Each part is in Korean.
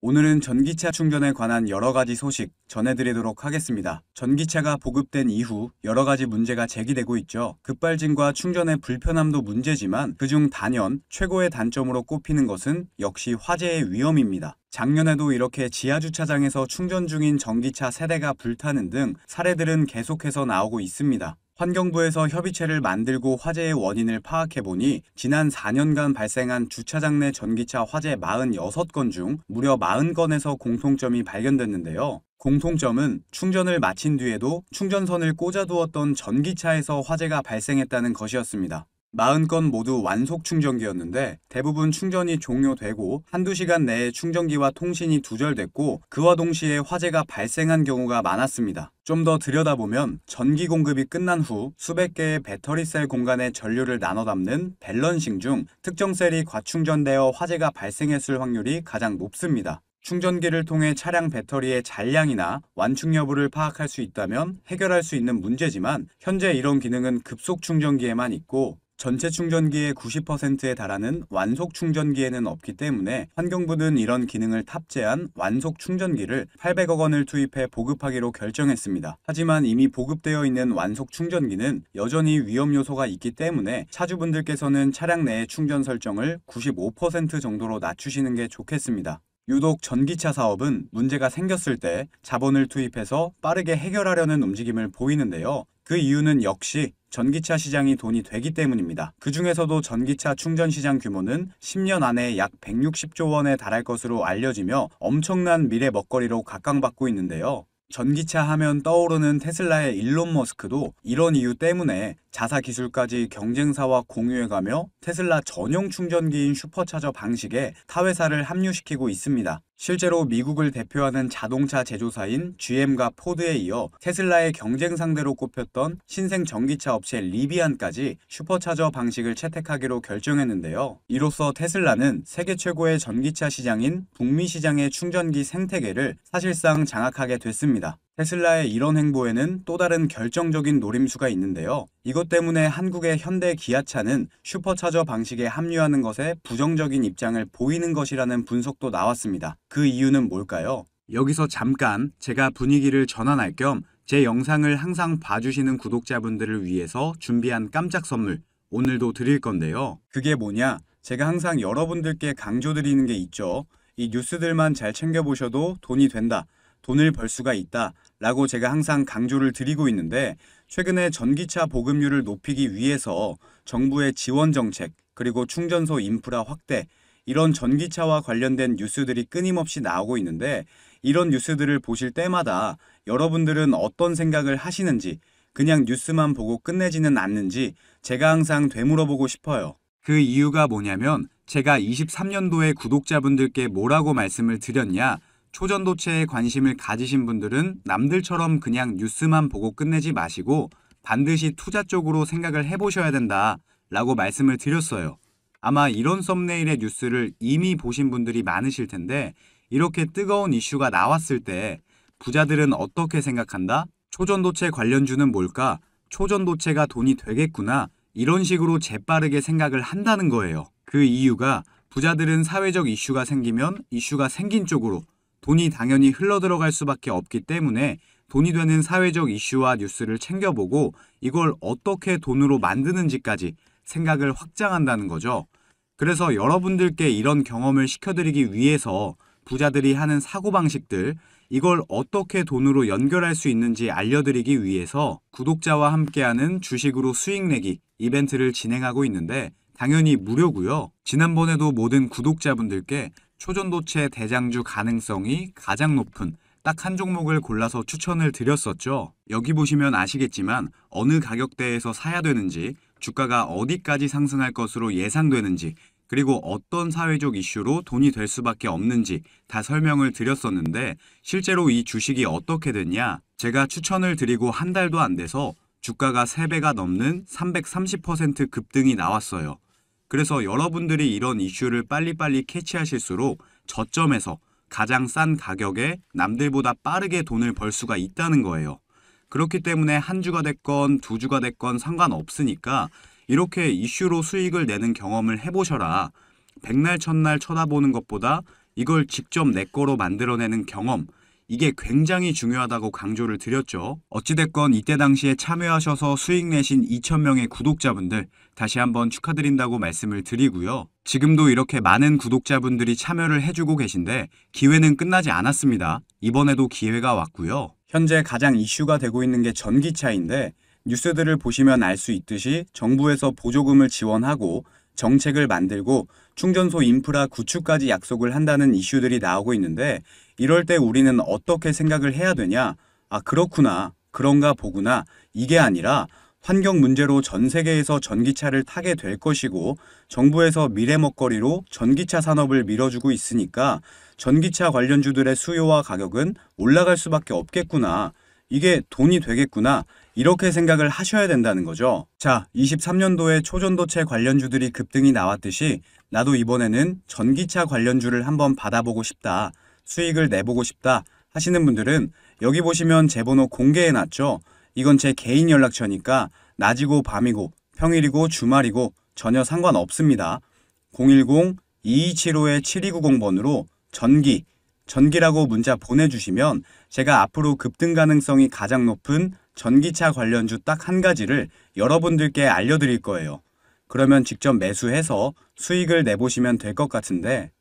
오늘은 전기차 충전에 관한 여러 가지 소식 전해드리도록 하겠습니다. 전기차가 보급된 이후 여러 가지 문제가 제기되고 있죠. 급발진과 충전의 불편함도 문제지만 그중 단연 최고의 단점으로 꼽히는 것은 역시 화재의 위험입니다. 작년에도 이렇게 지하주차장에서 충전 중인 전기차 세대가 불타는 등 사례들은 계속해서 나오고 있습니다. 환경부에서 협의체를 만들고 화재의 원인을 파악해보니 지난 4년간 발생한 주차장 내 전기차 화재 46건 중 무려 40건에서 공통점이 발견됐는데요. 공통점은 충전을 마친 뒤에도 충전선을 꽂아두었던 전기차에서 화재가 발생했다는 것이었습니다. 40건 모두 완속 충전기였는데 대부분 충전이 종료되고 한두 시간 내에 충전기와 통신이 두절됐고 그와 동시에 화재가 발생한 경우가 많았습니다. 좀 더 들여다보면 전기 공급이 끝난 후 수백 개의 배터리셀 공간에 전류를 나눠 담는 밸런싱 중 특정 셀이 과충전되어 화재가 발생했을 확률이 가장 높습니다. 충전기를 통해 차량 배터리의 잔량이나 완충 여부를 파악할 수 있다면 해결할 수 있는 문제지만 현재 이런 기능은 급속 충전기에만 있고 전체 충전기의 90%에 달하는 완속 충전기에는 없기 때문에 환경부는 이런 기능을 탑재한 완속 충전기를 800억 원을 투입해 보급하기로 결정했습니다. 하지만 이미 보급되어 있는 완속 충전기는 여전히 위험 요소가 있기 때문에 차주분들께서는 차량 내의 충전 설정을 95% 정도로 낮추시는 게 좋겠습니다. 유독 전기차 사업은 문제가 생겼을 때 자본을 투입해서 빠르게 해결하려는 움직임을 보이는데요. 그 이유는 역시 전기차 시장이 돈이 되기 때문입니다. 그 중에서도 전기차 충전 시장 규모는 10년 안에 약 160조 원에 달할 것으로 알려지며 엄청난 미래 먹거리로 각광받고 있는데요. 전기차 하면 떠오르는 테슬라의 일론 머스크도 이런 이유 때문에 자사 기술까지 경쟁사와 공유해가며 테슬라 전용 충전기인 슈퍼차저 방식에 타회사를 합류시키고 있습니다. 실제로 미국을 대표하는 자동차 제조사인 GM과 포드에 이어 테슬라의 경쟁 상대로 꼽혔던 신생 전기차 업체 리비안까지 슈퍼차저 방식을 채택하기로 결정했는데요. 이로써 테슬라는 세계 최고의 전기차 시장인 북미 시장의 충전기 생태계를 사실상 장악하게 됐습니다. 테슬라의 이런 행보에는 또 다른 결정적인 노림수가 있는데요. 이것 때문에 한국의 현대 기아차는 슈퍼차저 방식에 합류하는 것에 부정적인 입장을 보이는 것이라는 분석도 나왔습니다. 그 이유는 뭘까요? 여기서 잠깐 제가 분위기를 전환할 겸 제 영상을 항상 봐주시는 구독자분들을 위해서 준비한 깜짝 선물 오늘도 드릴 건데요. 그게 뭐냐? 제가 항상 여러분들께 강조드리는 게 있죠. 이 뉴스들만 잘 챙겨보셔도 돈이 된다. 돈을 벌 수가 있다 라고 제가 항상 강조를 드리고 있는데 최근에 전기차 보급률을 높이기 위해서 정부의 지원 정책 그리고 충전소 인프라 확대 이런 전기차와 관련된 뉴스들이 끊임없이 나오고 있는데 이런 뉴스들을 보실 때마다 여러분들은 어떤 생각을 하시는지 그냥 뉴스만 보고 끝내지는 않는지 제가 항상 되물어보고 싶어요. 그 이유가 뭐냐면 제가 23년도에 구독자분들께 뭐라고 말씀을 드렸냐 초전도체에 관심을 가지신 분들은 남들처럼 그냥 뉴스만 보고 끝내지 마시고 반드시 투자 쪽으로 생각을 해보셔야 된다 라고 말씀을 드렸어요. 아마 이런 썸네일의 뉴스를 이미 보신 분들이 많으실 텐데 이렇게 뜨거운 이슈가 나왔을 때 부자들은 어떻게 생각한다? 초전도체 관련주는 뭘까? 초전도체가 돈이 되겠구나 이런 식으로 재빠르게 생각을 한다는 거예요. 그 이유가 부자들은 사회적 이슈가 생기면 이슈가 생긴 쪽으로 돈이 당연히 흘러들어갈 수밖에 없기 때문에 돈이 되는 사회적 이슈와 뉴스를 챙겨보고 이걸 어떻게 돈으로 만드는지까지 생각을 확장한다는 거죠. 그래서 여러분들께 이런 경험을 시켜드리기 위해서 부자들이 하는 사고방식들 이걸 어떻게 돈으로 연결할 수 있는지 알려드리기 위해서 구독자와 함께하는 주식으로 수익 내기 이벤트를 진행하고 있는데 당연히 무료고요. 지난번에도 모든 구독자분들께 초전도체 대장주 가능성이 가장 높은 딱 한 종목을 골라서 추천을 드렸었죠. 여기 보시면 아시겠지만 어느 가격대에서 사야 되는지, 주가가 어디까지 상승할 것으로 예상되는지, 그리고 어떤 사회적 이슈로 돈이 될 수밖에 없는지 다 설명을 드렸었는데 실제로 이 주식이 어떻게 됐냐? 제가 추천을 드리고 한 달도 안 돼서 주가가 3배가 넘는 330% 급등이 나왔어요. 그래서 여러분들이 이런 이슈를 빨리빨리 캐치하실수록 저점에서 가장 싼 가격에 남들보다 빠르게 돈을 벌 수가 있다는 거예요. 그렇기 때문에 한 주가 됐건 두 주가 됐건 상관없으니까 이렇게 이슈로 수익을 내는 경험을 해보셔라. 백날 첫날 쳐다보는 것보다 이걸 직접 내 거로 만들어내는 경험, 이게 굉장히 중요하다고 강조를 드렸죠. 어찌됐건 이때 당시에 참여하셔서 수익 내신 2,000명의 구독자분들 다시 한번 축하드린다고 말씀을 드리고요. 지금도 이렇게 많은 구독자분들이 참여를 해주고 계신데 기회는 끝나지 않았습니다. 이번에도 기회가 왔고요. 현재 가장 이슈가 되고 있는 게 전기차인데 뉴스들을 보시면 알 수 있듯이 정부에서 보조금을 지원하고 정책을 만들고 충전소 인프라 구축까지 약속을 한다는 이슈들이 나오고 있는데 이럴 때 우리는 어떻게 생각을 해야 되냐? 아, 그렇구나. 그런가 보구나. 이게 아니라 환경 문제로 전 세계에서 전기차를 타게 될 것이고 정부에서 미래 먹거리로 전기차 산업을 밀어주고 있으니까 전기차 관련주들의 수요와 가격은 올라갈 수밖에 없겠구나. 이게 돈이 되겠구나. 이렇게 생각을 하셔야 된다는 거죠. 자, 23년도에 초전도체 관련주들이 급등이 나왔듯이 나도 이번에는 전기차 관련주를 한번 받아보고 싶다. 수익을 내보고 싶다 하시는 분들은 여기 보시면 제 번호 공개해놨죠. 이건 제 개인 연락처니까 낮이고 밤이고 평일이고 주말이고 전혀 상관없습니다. 010-2275-7290번으로 전기라고 문자 보내주시면 제가 앞으로 급등 가능성이 가장 높은 전기차 관련주 딱 한 가지를 여러분들께 알려드릴 거예요. 그러면 직접 매수해서 수익을 내보시면 될 것 같은데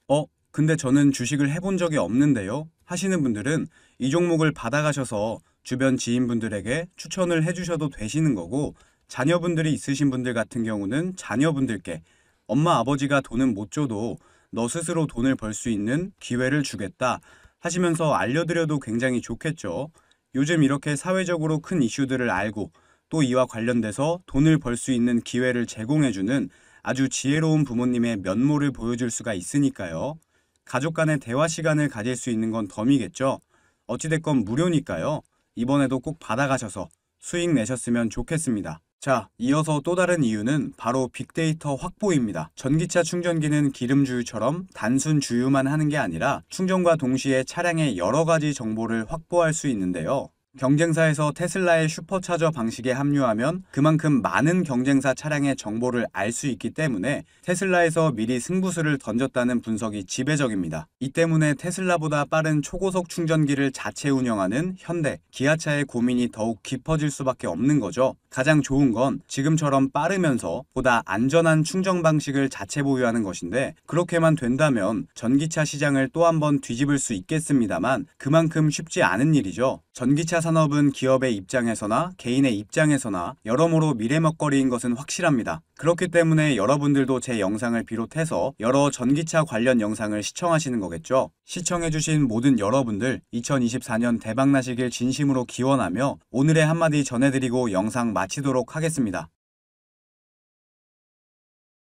근데 저는 주식을 해본 적이 없는데요 하시는 분들은 이 종목을 받아가셔서 주변 지인분들에게 추천을 해주셔도 되시는 거고 자녀분들이 있으신 분들 같은 경우는 자녀분들께 엄마 아버지가 돈은 못 줘도 너 스스로 돈을 벌 수 있는 기회를 주겠다 하시면서 알려드려도 굉장히 좋겠죠. 요즘 이렇게 사회적으로 큰 이슈들을 알고 또 이와 관련돼서 돈을 벌 수 있는 기회를 제공해주는 아주 지혜로운 부모님의 면모를 보여줄 수가 있으니까요. 가족 간의 대화 시간을 가질 수 있는 건 덤이겠죠. 어찌됐건 무료니까요. 이번에도 꼭 받아가셔서 수익 내셨으면 좋겠습니다. 자, 이어서 또 다른 이유는 바로 빅데이터 확보입니다. 전기차 충전기는 기름주유처럼 단순 주유만 하는 게 아니라 충전과 동시에 차량의 여러 가지 정보를 확보할 수 있는데요. 경쟁사에서 테슬라의 슈퍼차저 방식에 합류하면 그만큼 많은 경쟁사 차량의 정보를 알 수 있기 때문에 테슬라에서 미리 승부수를 던졌다는 분석이 지배적입니다. 이 때문에 테슬라보다 빠른 초고속 충전기를 자체 운영하는 현대, 기아차의 고민이 더욱 깊어질 수밖에 없는 거죠. 가장 좋은 건 지금처럼 빠르면서 보다 안전한 충전 방식을 자체 보유하는 것인데 그렇게만 된다면 전기차 시장을 또 한 번 뒤집을 수 있겠습니다만 그만큼 쉽지 않은 일이죠. 전기차 산업은 기업의 입장에서나 개인의 입장에서나 여러모로 미래먹거리인 것은 확실합니다. 그렇기 때문에 여러분들도 제 영상을 비롯해서 여러 전기차 관련 영상을 시청하시는 거겠죠. 시청해주신 모든 여러분들 2024년 대박나시길 진심으로 기원하며 오늘의 한마디 전해드리고 영상 마치도록 하겠습니다.